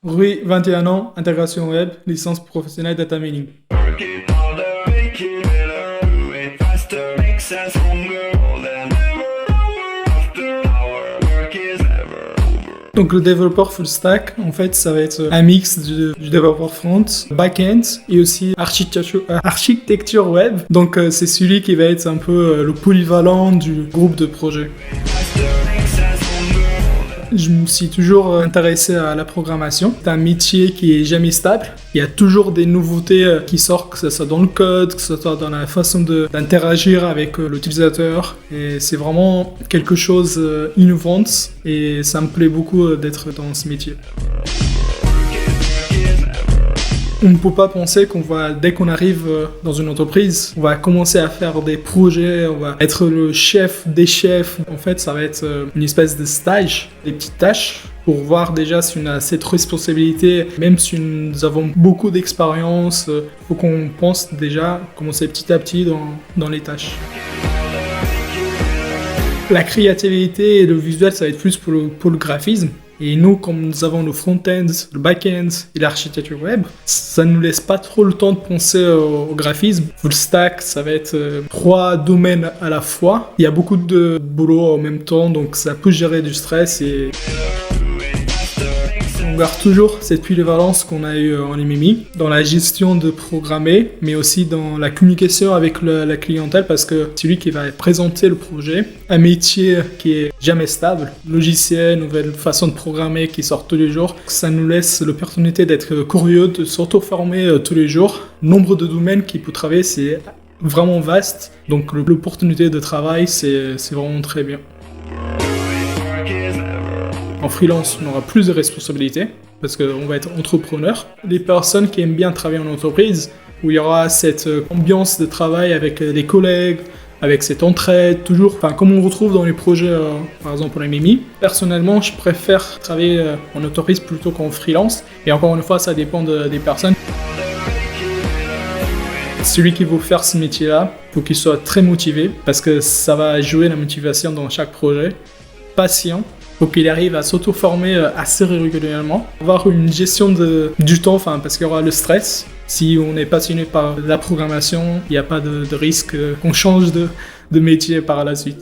Rui, 21 ans, intégration web, licence professionnelle data mining. Working harder, making better, do it faster, makes us stronger, more than ever, hour after hour, work is never over. Donc le développeur full stack, en fait, ça va être un mix du développeur front, back-end et aussi architecture web. Donc c'est celui qui va être un peu le polyvalent du groupe de projet. Faster, makes us stronger, more than Je me suis toujours intéressé à la programmation. C'est un métier qui est jamais stable. Il y a toujours des nouveautés qui sortent, que ce soit dans le code, que ce soit dans la façon d'interagir avec l'utilisateur. Et c'est vraiment quelque chose innovant et ça me plaît beaucoup d'être dans ce métier. On ne peut pas penser dès qu'on arrive dans une entreprise, on va commencer à faire des projets, on va être le chef des chefs. En fait, ça va être une espèce de stage, des petites tâches, pour voir déjà si on a cette responsabilité. Même si nous avons beaucoup d'expérience, il faut qu'on pense déjà commencer petit à petit dans les tâches. La créativité et le visuel, ça va être plus pour le graphisme. Et nous, comme nous avons le front-end, le back-end et l'architecture web, ça ne nous laisse pas trop le temps de penser au graphisme. Full stack, ça va être 3 domaines à la fois. Il y a beaucoup de boulot en même temps, donc ça peut gérer du stress et on garde toujours cette polyvalence qu'on a eue en MMI, dans la gestion de programmer, mais aussi dans la communication avec la clientèle, parce que c'est lui qui va présenter le projet, un métier qui est jamais stable, logiciel, nouvelle façon de programmer qui sort tous les jours. Ça nous laisse l'opportunité d'être curieux, de s'auto-former tous les jours. Nombre de domaines qu'il peut travailler, c'est vraiment vaste, donc l'opportunité de travail, c'est vraiment très bien. work is never En freelance, on aura plus de responsabilités parce qu'on va être entrepreneur. Les personnes qui aiment bien travailler en entreprise, où il y aura cette ambiance de travail avec des collègues, avec cette entraide, toujours, comme on retrouve dans les projets, par exemple en MMI. Personnellement, je préfère travailler en entreprise plutôt qu'en freelance. Et encore une fois, ça dépend des personnes. Celui qui veut faire ce métier-là, il faut qu'il soit très motivé parce que ça va jouer la motivation dans chaque projet. Patient. Faut qu'il arrive à s'auto-former assez régulièrement. Avoir une gestion du temps, parce qu'il y aura le stress. Si on est passionné par la programmation, il n'y a pas de risque qu'on change de métier par la suite.